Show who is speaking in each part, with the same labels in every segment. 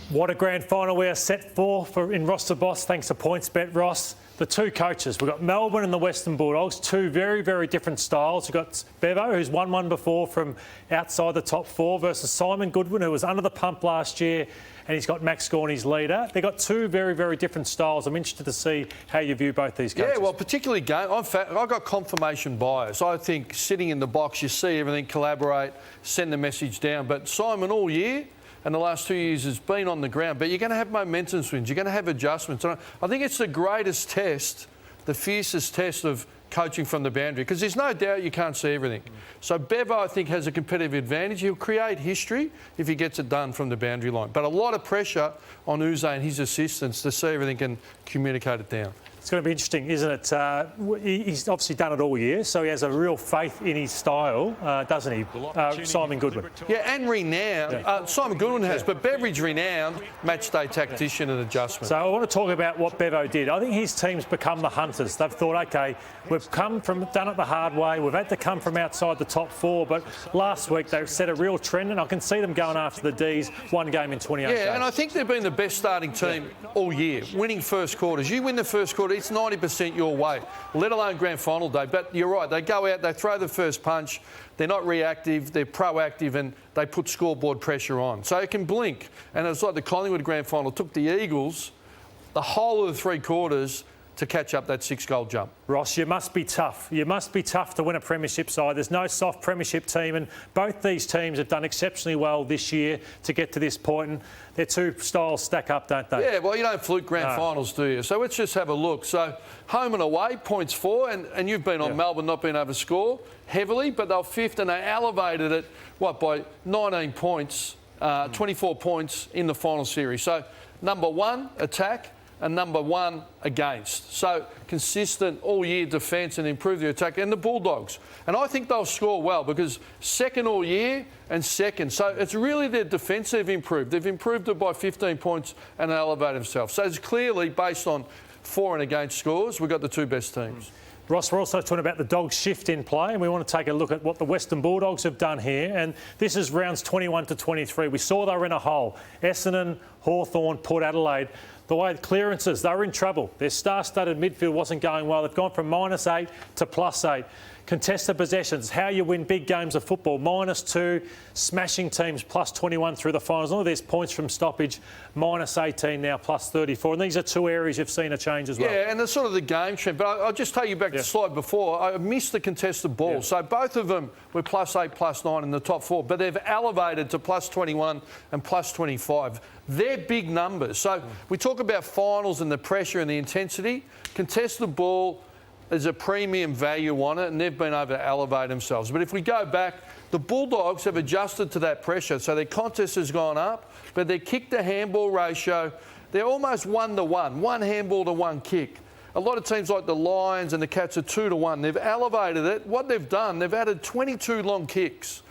Speaker 1: What a grand final we are set for in Ross the Boss, thanks to PointsBet, Ross. The two coaches, we've got Melbourne and the Western Bulldogs, two very, very different styles. We've got Bevo, who's won one before from outside the top four, versus Simon Goodwin, who was under the pump last year, and he's got Max Gawn, his leader. They've got two very, very different styles. I'm interested to see how you view both these coaches.
Speaker 2: Yeah, well, particularly I've got confirmation bias. I think sitting in the box, you see everything, collaborate, send the message down. But Simon all year and the last 2 years has been on the ground. But you're going to have momentum swings. You're going to have adjustments. And I think it's the greatest test, the fiercest test of coaching from the boundary, because there's no doubt you can't see everything. So Bevo, I think, has a competitive advantage. He'll create history if he gets it done from the boundary line. But a lot of pressure on Uze and his assistants to see everything and communicate it down.
Speaker 1: It's going to be interesting, isn't it? He's obviously done it all year, so he has a real faith in his style, doesn't he? Simon Goodwin.
Speaker 2: Yeah, and renowned. Simon Goodwin has, but Beveridge renowned match day tactician and adjustment.
Speaker 1: So I want to talk about what Bevo did. I think his team's become the hunters. They've thought, OK, we've done it the hard way. We've had to come from outside the top four, but last week they set a real trend, and I can see them going after the D's, one game in 28 days.
Speaker 2: Yeah, and I think they've been the best starting team all year, winning first quarters. You win the first quarter, it's 90% your way, let alone grand final day. But you're right, they go out, they throw the first punch, they're not reactive, they're proactive, and they put scoreboard pressure on. So it can blink. And it's like the Collingwood grand final took the Eagles the whole of the three quarters to catch up that 6-goal jump.
Speaker 1: Ross, you must be tough. You must be tough to win a premiership side. There's no soft premiership team, and both these teams have done exceptionally well this year to get to this point, and their two styles stack up, don't they?
Speaker 2: Yeah, well, you don't fluke grand finals, do you? So let's just have a look. So home and away, points 4, and you've been on Melbourne not being able to score heavily, but they're fifth, and they elevated it, by 19 points, 24 points in the final series. So number 1, attack, and number 1 against. So consistent all year defence and improve the attack. And the Bulldogs. And I think they'll score well because second all year and second. So it's really their defence they've improved. They've improved it by 15 points and elevated themselves. So it's clearly based on for and against scores. We've got the two best teams.
Speaker 1: Ross, we're also talking about the Dogs' shift in play, and we want to take a look at what the Western Bulldogs have done here. And this is rounds 21 to 23. We saw they were in a hole. Essendon, Hawthorn, Port Adelaide. The way the clearances, they were in trouble. Their star-studded midfield wasn't going well. They've gone from -8 to +8. Contested possessions, how you win big games of football, -2, smashing teams +21 through the finals. All of these points from stoppage, -18 now, +34. And these are two areas you've seen a change as well.
Speaker 2: Yeah, and it's sort of the game trend. But I'll just take you back to the slide before. I missed the contested ball. Yeah. So both of them were +8, +9 in the top 4, but they've elevated to +21 and +25. They're big numbers. So we talk about finals and the pressure and the intensity. Contested ball, there's a premium value on it, and they've been able to elevate themselves. But if we go back, the Bulldogs have adjusted to that pressure. So their contest has gone up, but their kick-to-handball ratio, they're almost 1-to-1, one handball to one kick. A lot of teams like the Lions and the Cats are 2-to-1. They've elevated it. What they've done, they've added 22 long kicks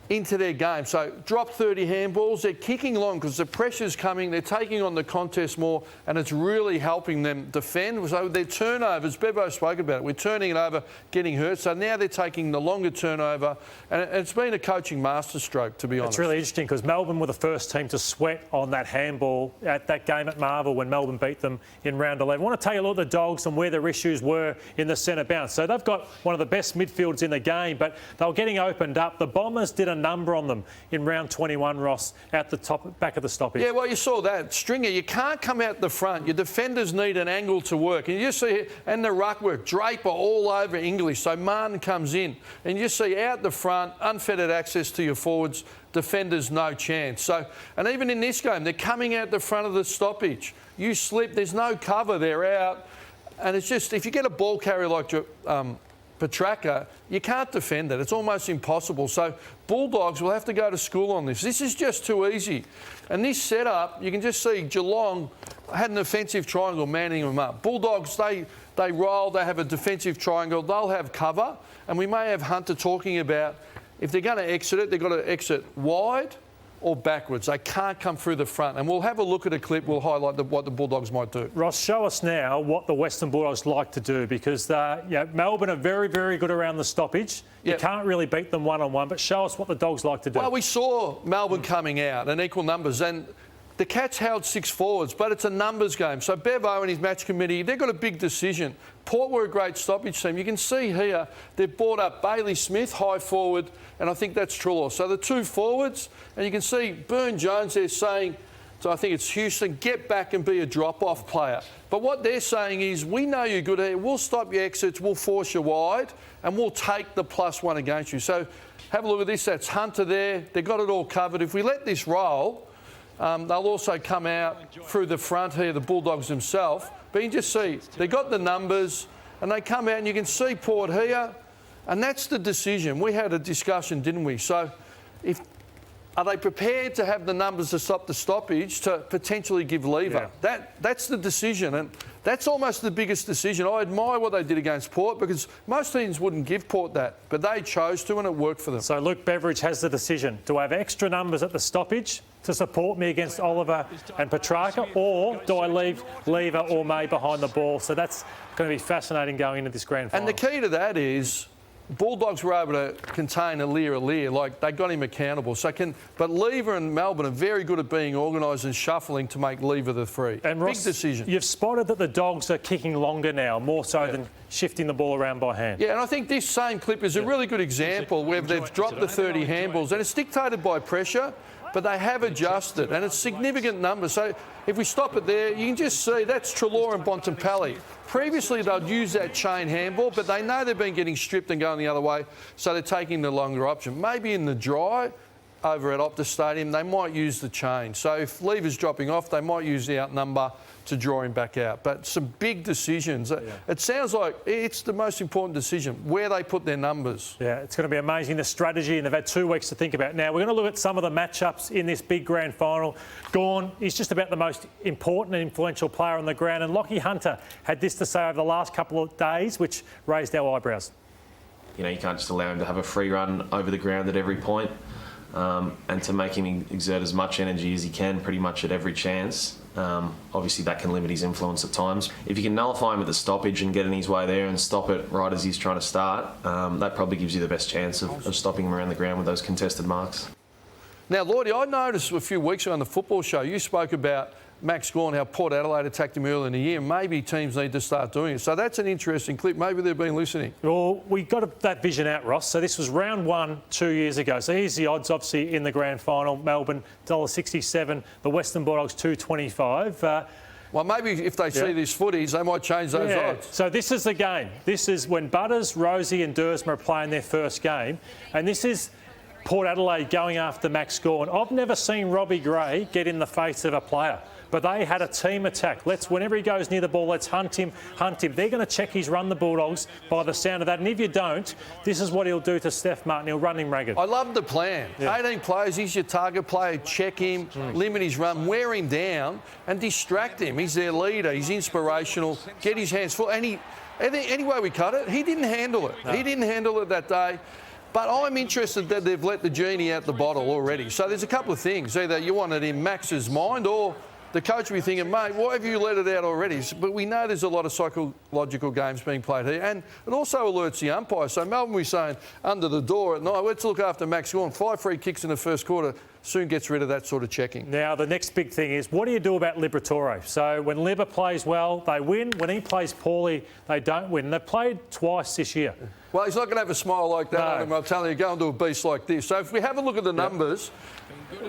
Speaker 2: into their game. So drop 30 handballs. They're kicking long because the pressure's coming. They're taking on the contest more, and it's really helping them defend. So their turnovers, Bevo spoke about it, we're turning it over, getting hurt. So now they're taking the longer turnover, and it's been a coaching masterstroke, to be honest.
Speaker 1: It's really interesting because Melbourne were the first team to sweat on that handball at that game at Marvel when Melbourne beat them in round 11. I want to take a look at the Dogs and where their issues were in the centre bounce. So they've got one of the best midfields in the game, but they were getting opened up. The Bombers did a number on them in round 21, Ross, at the top, back of the stoppage.
Speaker 2: Yeah, well, you saw that. Stringer, you can't come out the front. Your defenders need an angle to work. And you just see, and the ruck work, Draper all over English. So Martin comes in. And you see out the front, unfettered access to your forwards, defenders no chance. So, and even in this game, they're coming out the front of the stoppage. You slip, there's no cover, they're out. And it's just, if you get a ball carrier like Petrarca, you can't defend it. It's almost impossible. So Bulldogs will have to go to school on this. This is just too easy. And this setup, you can just see Geelong had an offensive triangle manning them up. Bulldogs, they roll, they have a defensive triangle, they'll have cover. And we may have Hunter talking about if they're going to exit it, they've got to exit wide or backwards. They can't come through the front. And we'll have a look at a clip. We'll highlight what the Bulldogs might do.
Speaker 1: Ross, show us now what the Western Bulldogs like to do, because Melbourne are very, very good around the stoppage. You can't really beat them one-on-one, but show us what the Dogs like to do.
Speaker 2: Well, we saw Melbourne coming out in equal numbers, and the Cats held 6 forwards, but it's a numbers game. So Bevo and his match committee, they've got a big decision. Port were a great stoppage team. You can see here they've brought up Bailey Smith, high forward, and I think that's Trelaw. So the 2 forwards, and you can see Byrne-Jones there saying, so I think it's Houston, get back and be a drop-off player. But what they're saying is, we know you're good here, we'll stop your exits, we'll force you wide, and we'll take the +1 against you. So have a look at this, that's Hunter there, they've got it all covered. If we let this roll, they'll also come out through the front here, the Bulldogs themselves. But you can just see, they've got the numbers, and they come out, and you can see Port here, and that's the decision. We had a discussion, didn't we? So are they prepared to have the numbers to stop the stoppage to potentially give lever?
Speaker 1: Yeah.
Speaker 2: That's the decision, and that's almost the biggest decision. I admire what they did against Port because most teams wouldn't give Port that, but they chose to and it worked for them.
Speaker 1: So Luke Beveridge has the decision. Do I have extra numbers at the stoppage to support me against Oliver and Petrarca, or do I leave Lever or May behind the ball? So that's going to be fascinating going into this grand final.
Speaker 2: And the key to that is Bulldogs were able to contain Aliir, like they got him accountable. But Lever and Melbourne are very good at being organised and shuffling to make Lever the 3.
Speaker 1: And Ross,
Speaker 2: big decision.
Speaker 1: You've spotted that the Dogs are kicking longer now, more so than shifting the ball around by hand.
Speaker 2: Yeah, and I think this same clip is a really good example where they've dropped the 30 handballs, and it's dictated by pressure, but they have adjusted, and it's significant numbers. So if we stop it there, you can just see that's Trelaw and Bontempelli. Previously, they'd use that chain handball, but they know they've been getting stripped and going the other way, so they're taking the longer option. Maybe in the dry, over at Optus Stadium, they might use the chain. So if Lever's dropping off, they might use the outnumber to draw him back out. But some big decisions. Yeah. It sounds like it's the most important decision, where they put their numbers.
Speaker 1: Yeah, it's going to be amazing, the strategy, and they've had 2 weeks to think about it. Now, we're going to look at some of the matchups in this big grand final. Gawn is just about the most important and influential player on the ground, and Lachie Hunter had this to say over the last couple of days, which raised our eyebrows.
Speaker 3: You know, you can't just allow him to have a free run over the ground at every point. And to make him exert as much energy as he can pretty much at every chance. Obviously that can limit his influence at times. If you can nullify him at the stoppage and get in his way there and stop it right as he's trying to start, that probably gives you the best chance of stopping him around the ground with those contested marks.
Speaker 2: Now, Lloyd, I noticed a few weeks ago on the Football Show, you spoke about Max Gawn, how Port Adelaide attacked him early in the year. Maybe teams need to start doing it. So that's an interesting clip. Maybe they've been listening.
Speaker 1: Well, we got that vision out, Ross. So this was round 1 2 years ago. So here's the odds, obviously, in the grand final. Melbourne, $1.67. The Western Bulldogs, $2.25.
Speaker 2: Well, maybe if they see these footies, they might change those odds.
Speaker 1: So this is the game. This is when Butters, Rosie and Duursma are playing their first game. And this is Port Adelaide going after Max Gawn. I've never seen Robbie Gray get in the face of a player. But they had a team attack. Whenever he goes near the ball, let's hunt him. They're going to check his run, the Bulldogs, by the sound of that. And if you don't, this is what he'll do to Steph Martin. He'll run him ragged.
Speaker 2: I love the plan. Yeah. 18 players, he's your target player. Check him, limit his run, wear him down and distract him. He's their leader. He's inspirational. Get his hands full. And any way we cut it, he didn't handle it. No. He didn't handle it that day. But I'm interested that they've let the genie out the bottle already. So there's a couple of things. Either you want it in Max's mind or the coach will be thinking, mate, why have you let it out already? But we know there's a lot of psychological games being played here. And it also alerts the umpire. So Melbourne was saying under the door at night, let's look after Max Gawn. 5 free kicks in the first quarter soon gets rid of that sort of checking.
Speaker 1: Now, the next big thing is, what do you do about Liberatore? So when Liber plays well, they win. When he plays poorly, they don't win. They've played twice this year.
Speaker 2: Well, he's not going to have a smile like that on him. I'm telling you, go into a beast like this. So if we have a look at the numbers...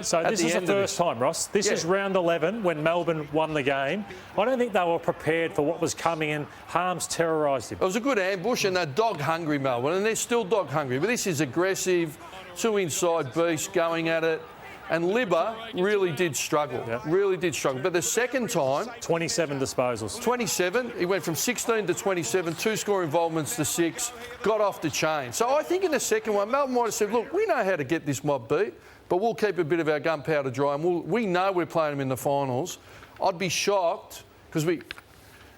Speaker 1: So this is the first time, Ross. This is round 11 when Melbourne won the game. I don't think they were prepared for what was coming, and Harms terrorised him.
Speaker 2: It was a good ambush, and they're dog-hungry, Melbourne, and they're still dog-hungry. But this is aggressive, 2 inside beasts going at it. And Liber really did struggle, really did struggle. But the second time...
Speaker 1: 27 disposals.
Speaker 2: 27. He went from 16 to 27, 2 score involvements to 6, got off the chain. So I think in the second one, Melbourne might have said, look, we know how to get this mob beat, but we'll keep a bit of our gunpowder dry, and we know we're playing them in the finals. I'd be shocked, because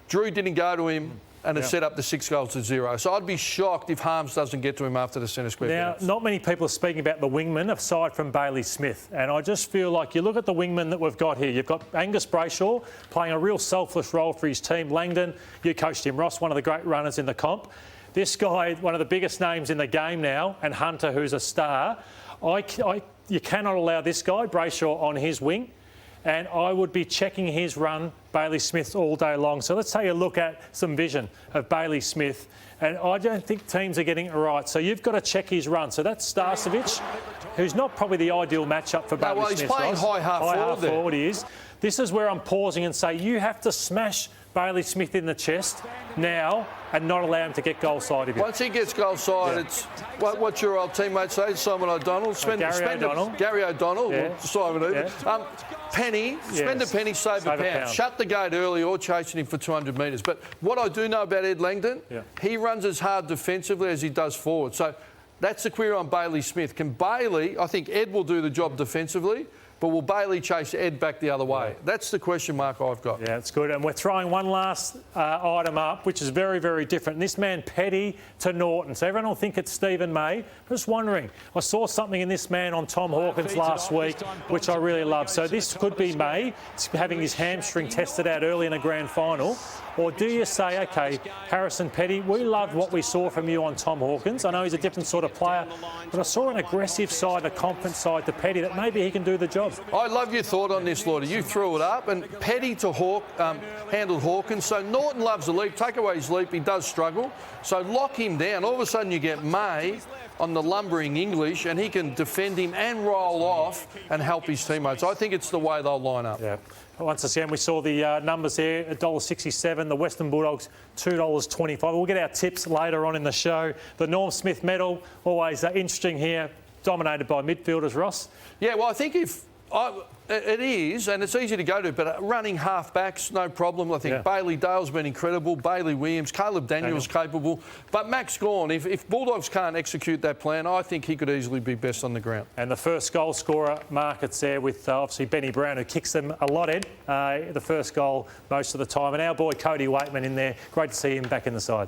Speaker 2: Drew didn't go to him and it set up the 6 goals to 0. So I'd be shocked if Harms doesn't get to him after the centre square.
Speaker 1: Now, not many people are speaking about the wingman aside from Bailey Smith. And I just feel like you look at the wingman that we've got here. You've got Angus Brayshaw playing a real selfless role for his team. Langdon, you coached him, Ross, one of the great runners in the comp. This guy, one of the biggest names in the game now, and Hunter, who's a star. You cannot allow this guy, Brayshaw, on his wing. and I would be checking his run, Bailey Smith, all day long. So let's take a look at some vision of Bailey Smith. And I don't think teams are getting it right. So you've got to check his run. So that's Starcevic, who's not probably the ideal matchup for Bailey Smith.
Speaker 2: He's playing high half
Speaker 1: forward he is. This is where I'm pausing and say you have to smash Bailey Smith in the chest now and not allow him to get goal side of you.
Speaker 2: Once he gets goal side, it's what's your old teammate say? Simon O'Donnell. Gary O'Donnell.
Speaker 1: Yeah.
Speaker 2: Well, Simon O'Donnell. Penny. Spend a penny, save a pound. Shut the gate early or chasing him for 200 metres. But what I do know about Ed Langdon, he runs as hard defensively as he does forward. So that's the query on Bailey Smith. Can Bailey, I think Ed will do the job defensively, but will Bailey chase Ed back the other way? Yeah. That's the question mark I've got.
Speaker 1: Yeah, it's good. And we're throwing one last item up, which is very, very different. This man, Petty to Norton. So everyone will think it's Stephen May. I'm just wondering, I saw something in this man on Tom Hawkins last week, which I really love. So this could be May having his hamstring tested out early in a grand final. Or do you say, OK, Harrison Petty, we loved what we saw from you on Tom Hawkins. I know he's a different sort of player, but I saw an aggressive side, a confident side to Petty that maybe he can do the job.
Speaker 2: I love your thought on this, Lloyd. You threw it up, and Petty to handled Hawkins. So Norton loves the leap. Take away his leap, he does struggle. So lock him down. All of a sudden you get May on the lumbering English, and he can defend him and roll off and help his teammates. I think it's the way they'll line up.
Speaker 1: Yeah. Once again, we saw the numbers there, $1.67. The Western Bulldogs, $2.25. We'll get our tips later on in the show. The Norm Smith medal, always interesting here, dominated by midfielders, Ross.
Speaker 2: Yeah, well, I think it is, and it's easy to go to, but running half-backs, no problem. I think Bailey Dale's been incredible, Bailey Williams, Caleb Daniel's capable. But Max Gawn, if Bulldogs can't execute that plan, I think he could easily be best on the ground.
Speaker 1: And the first goal scorer markets there with obviously Benny Brown, who kicks them a lot, Ed. The first goal most of the time. And our boy Cody Waitman in there. Great to see him back in the side.